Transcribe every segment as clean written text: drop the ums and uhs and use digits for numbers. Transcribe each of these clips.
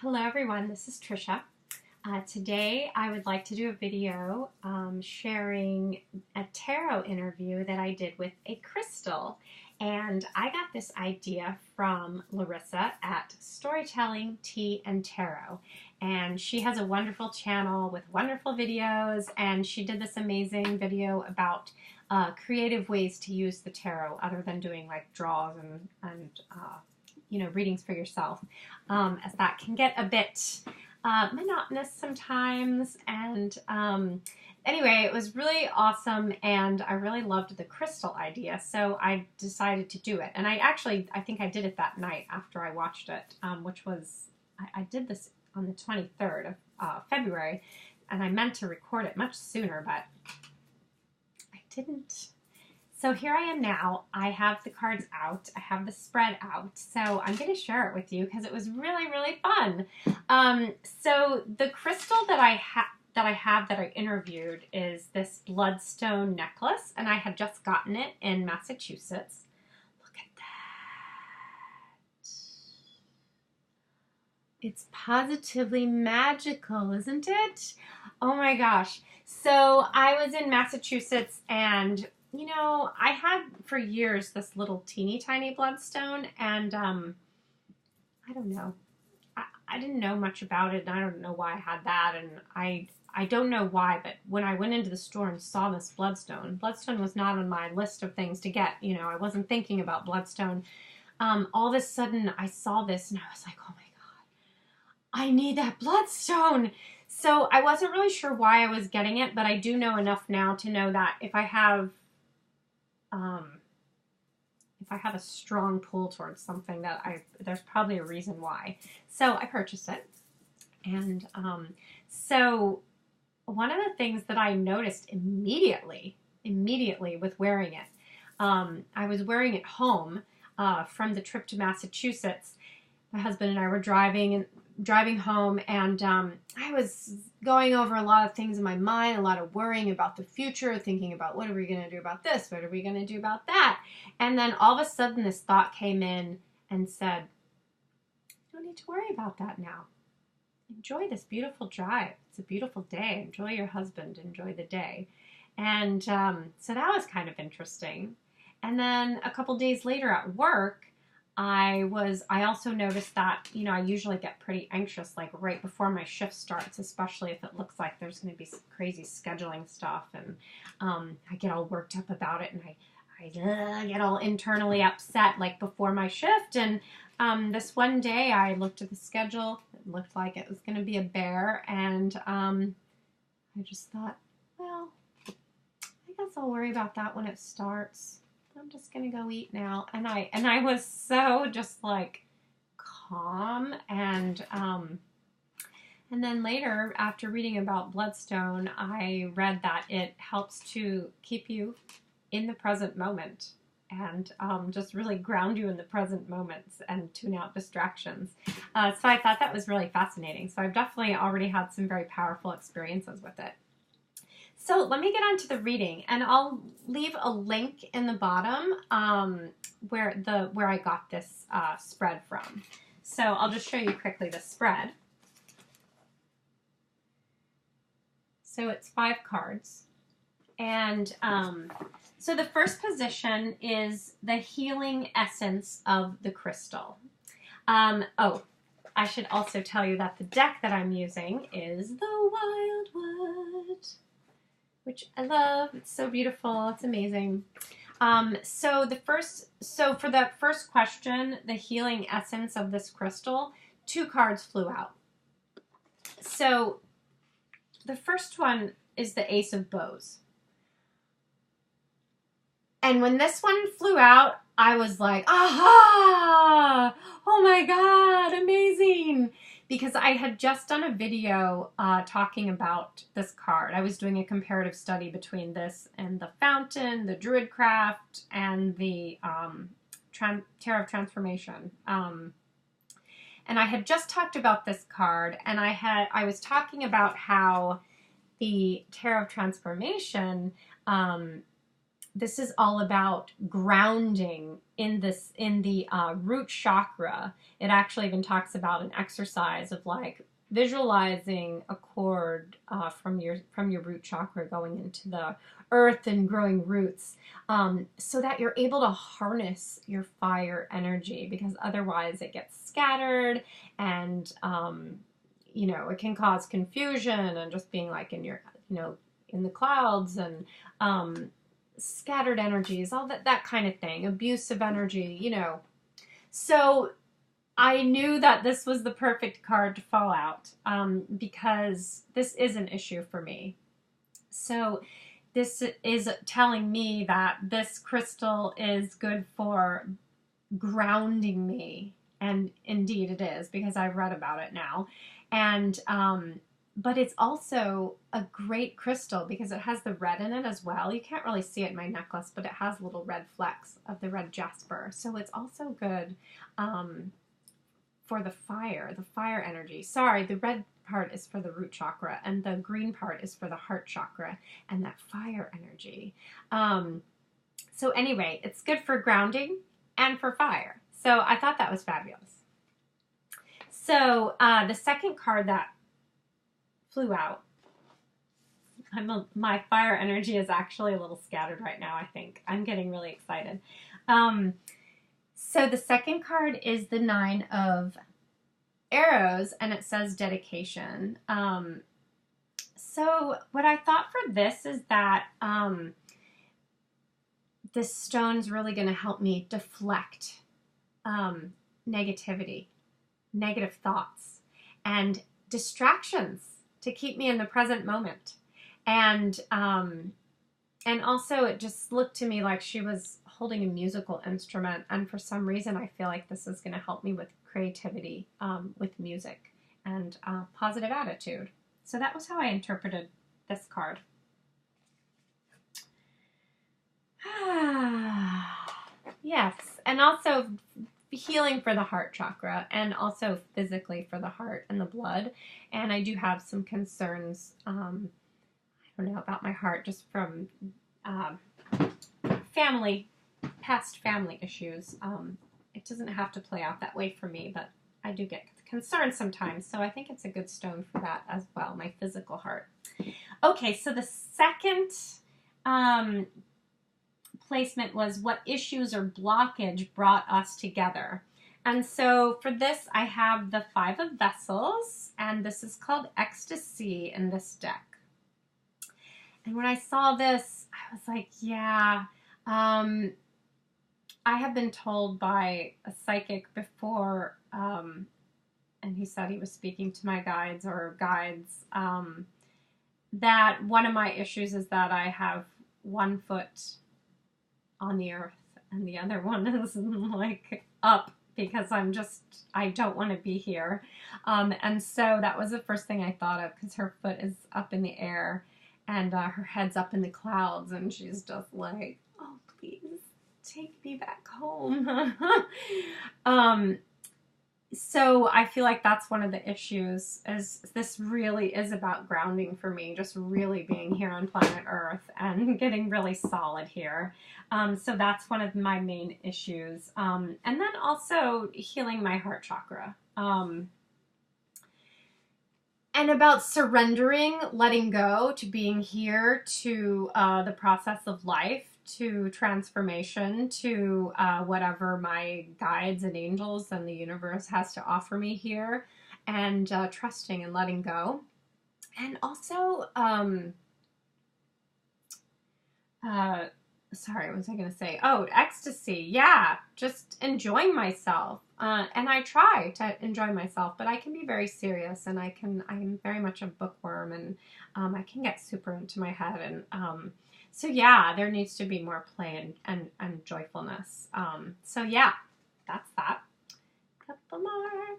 Hello everyone, this is Tricia. Today I would like to do a video sharing a tarot interview that I did with a crystal. And I got this idea from Larissa at Storytelling, Tea, and Tarot. And she has a wonderful channel with wonderful videos, and she did this amazing video about creative ways to use the tarot other than doing like draws and readings for yourself, as that can get a bit monotonous sometimes. And anyway, it was really awesome, and I really loved the crystal idea, so I decided to do it. And I think I did it that night after I watched it, which was, I did this on the 23rd of February, and I meant to record it much sooner, but I didn't. So here I am now. I have the cards out. I have the spread out. So I'm going to share it with you because it was really, really fun. So the crystal that I interviewed is this Bloodstone necklace, and I had just gotten it in Massachusetts. Look at that. It's positively magical, isn't it? Oh my gosh. So I was in Massachusetts, and you know, I had for years this little teeny tiny bloodstone, and I don't know. I didn't know much about it, and I don't know why I had that, and I don't know why, but when I went into the store and saw this bloodstone was not on my list of things to get. You know, I wasn't thinking about bloodstone. All of a sudden, I saw this, and I was like, oh my God, I need that bloodstone. So I wasn't really sure why I was getting it, but I do know enough now to know that if I have a strong pull towards something, there's probably a reason why. So I purchased it. And so one of the things that I noticed immediately with wearing it, I was wearing it home from the trip to Massachusetts. My husband and I were driving home, and I was going over a lot of things in my mind, a lot of worrying about the future, thinking about what are we going to do about this, what are we going to do about that, and then all of a sudden this thought came in and said, you don't need to worry about that now. Enjoy this beautiful drive. It's a beautiful day. Enjoy your husband. Enjoy the day. And so that was kind of interesting. And then a couple days later at work, I also noticed that, you know, I usually get pretty anxious like right before my shift starts, especially if it looks like there's going to be some crazy scheduling stuff, and I get all worked up about it, and I get all internally upset like before my shift. And this one day I looked at the schedule. It looked like it was going to be a bear, and I just thought, well, I guess I'll worry about that when it starts. I'm just gonna go eat now. And I was so just like calm, and then later, after reading about Bloodstone, I read that it helps to keep you in the present moment, and just really ground you in the present moments and tune out distractions. So I thought that was really fascinating. So I've definitely already had some very powerful experiences with it. So let me get on to the reading, and I'll leave a link in the bottom where I got this spread from. So I'll just show you quickly the spread. So it's 5 cards, and so the first position is the healing essence of the crystal. Oh, I should also tell you that the deck that I'm using is the Wildwood, which I love. It's so beautiful. It's amazing. So for that first question, the healing essence of this crystal, 2 cards flew out. So the first one is the Ace of Bows. And when this one flew out, I was like, aha! Oh my God, amazing! Because I had just done a video talking about this card. I was doing a comparative study between this and the Fountain, the Druidcraft, and the Tarot of Transformation. And I had just talked about this card, and I was talking about how the Tarot of Transformation this is all about grounding in the root chakra. It actually even talks about an exercise of like visualizing a cord from your root chakra going into the earth and growing roots, so that you're able to harness your fire energy, because otherwise it gets scattered, and it can cause confusion and just being like in your in the clouds, and scattered energies, all that kind of thing, abusive energy. So I knew that this was the perfect card to fall out, because this is an issue for me. So this is telling me that this crystal is good for grounding me, and indeed it is, because I've read about it now. And but it's also a great crystal because it has the red in it as well. You can't really see it in my necklace, but it has little red flecks of the red jasper. So it's also good for the fire energy. Sorry, the red part is for the root chakra, and the green part is for the heart chakra and that fire energy. So anyway, it's good for grounding and for fire. So I thought that was fabulous. So the second card that flew out, my fire energy is actually a little scattered right now, I think. I'm getting really excited. So the second card is the 9 of Arrows, and it says dedication. So what I thought for this is that this stone's really going to help me deflect negativity, negative thoughts, and distractions to keep me in the present moment. And also it just looked to me like she was holding a musical instrument, and for some reason I feel like this is going to help me with creativity, with music, and positive attitude. So that was how I interpreted this card. Yes, and also healing for the heart chakra, and also physically for the heart and the blood. And I do have some concerns, I don't know, about my heart, just from past family issues. It doesn't have to play out that way for me, but I do get concerned sometimes. So I think it's a good stone for that as well, my physical heart. Okay, so the second placement was what issues or blockage brought us together. And so for this, I have the 5 of Vessels, and this is called Ecstasy in this deck. And when I saw this, I was like, yeah, I have been told by a psychic before, and he said he was speaking to my guides, that one of my issues is that I have one foot on the earth and the other one is like up, because I don't want to be here. And so that was the first thing I thought of, because her foot is up in the air and her head's up in the clouds, and she's just like, oh, please take me back home. So I feel like that's one of the issues, is this really is about grounding for me, just really being here on planet Earth and getting really solid here. So that's one of my main issues. And then also healing my heart chakra. And about surrendering, letting go, to being here, to the process of life, to transformation, to whatever my guides and angels and the universe has to offer me here, and trusting and letting go. And also, sorry, what was I going to say? Oh, ecstasy. Yeah, just enjoying myself. And I try to enjoy myself, but I can be very serious, and I'm very much a bookworm, and I can get super into my head. And so yeah, there needs to be more play and joyfulness. So yeah, that's that. Couple more.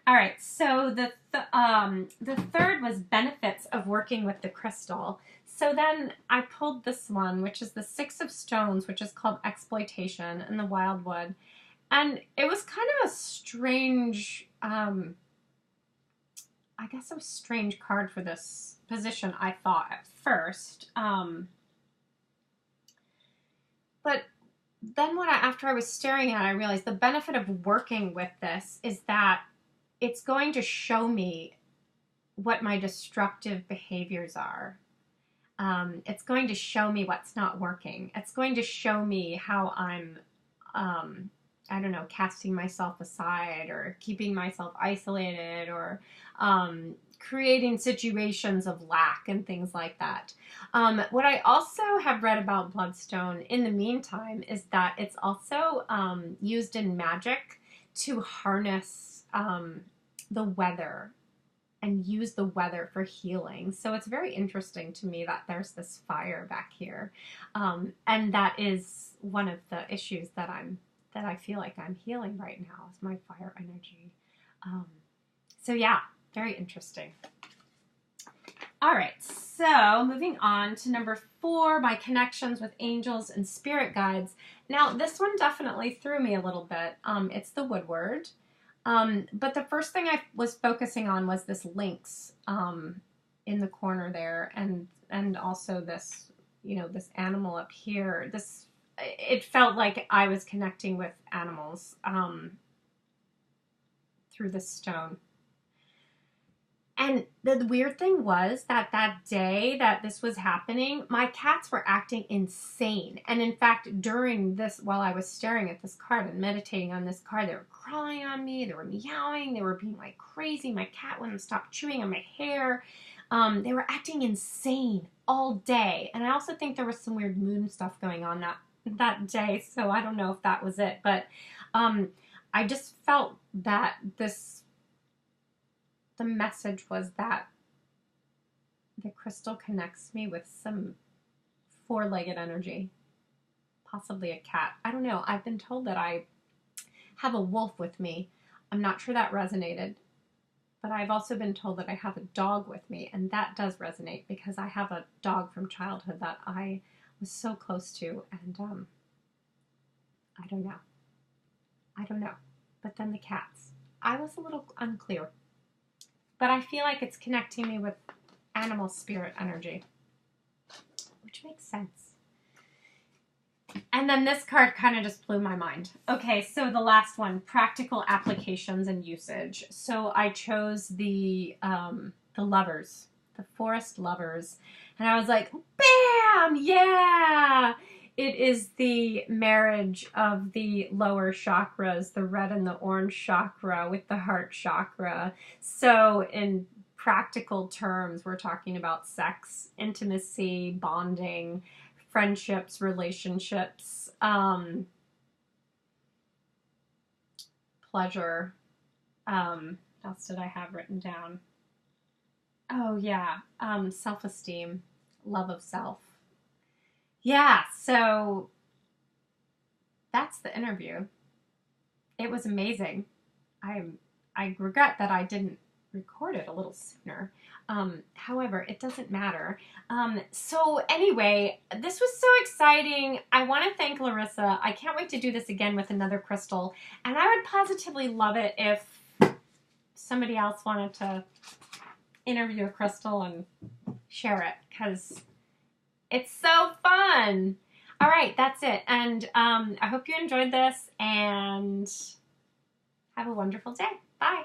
All right, so the third was benefits of working with the crystal. So then I pulled this one, which is the 6 of Stones, which is called Exploitation in the Wildwood. And it was kind of a strange, I guess a strange card for this position, I thought at first. but then after I was staring at it, I realized the benefit of working with this is that it's going to show me what my destructive behaviors are. It's going to show me what's not working. It's going to show me how I'm, I don't know, casting myself aside or keeping myself isolated or creating situations of lack and things like that. What I also have read about Bloodstone in the meantime is that it's also used in magic to harness the weather and use the weather for healing. So it's very interesting to me that there's this fire back here. And that is one of the issues that I feel like I'm healing right now is my fire energy. So yeah, very interesting. All right, so moving on to number 4, my connections with angels and spirit guides. Now this one definitely threw me a little bit. It's the Woodward. But the first thing I was focusing on was this lynx in the corner there, and also this, you know, this animal up here. It felt like I was connecting with animals through this stone. And the weird thing was that day that this was happening, my cats were acting insane. And in fact, during this, while I was staring at this card and meditating on this card, they were crawling on me, they were meowing, they were being like crazy. My cat wouldn't stop chewing on my hair. They were acting insane all day. And I also think there was some weird moon stuff going on that day. So I don't know if that was it. But I just felt that the message was that the crystal connects me with some 4-legged energy, possibly a cat. I don't know. I've been told that I have a wolf with me. I'm not sure that resonated, but I've also been told that I have a dog with me, and that does resonate because I have a dog from childhood that I was so close to, and I don't know. But then the cats. I was a little unclear. But I feel like it's connecting me with animal spirit energy, which makes sense. And then this card kind of just blew my mind. Okay, so the last one, practical applications and usage. So I chose the lovers, the forest lovers. And I was like, bam, yeah! It is the marriage of the lower chakras, the red and the orange chakra with the heart chakra. So in practical terms, we're talking about sex, intimacy, bonding, friendships, relationships, pleasure. What else did I have written down? Oh yeah, self-esteem, love of self. Yeah, so that's the interview. It was amazing. I regret that I didn't record it a little sooner. However, it doesn't matter. So anyway, this was so exciting. I want to thank Larissa. I can't wait to do this again with another crystal. And I would positively love it if somebody else wanted to interview a crystal and share it, because it's so fun. All right, that's it. And I hope you enjoyed this and have a wonderful day. Bye.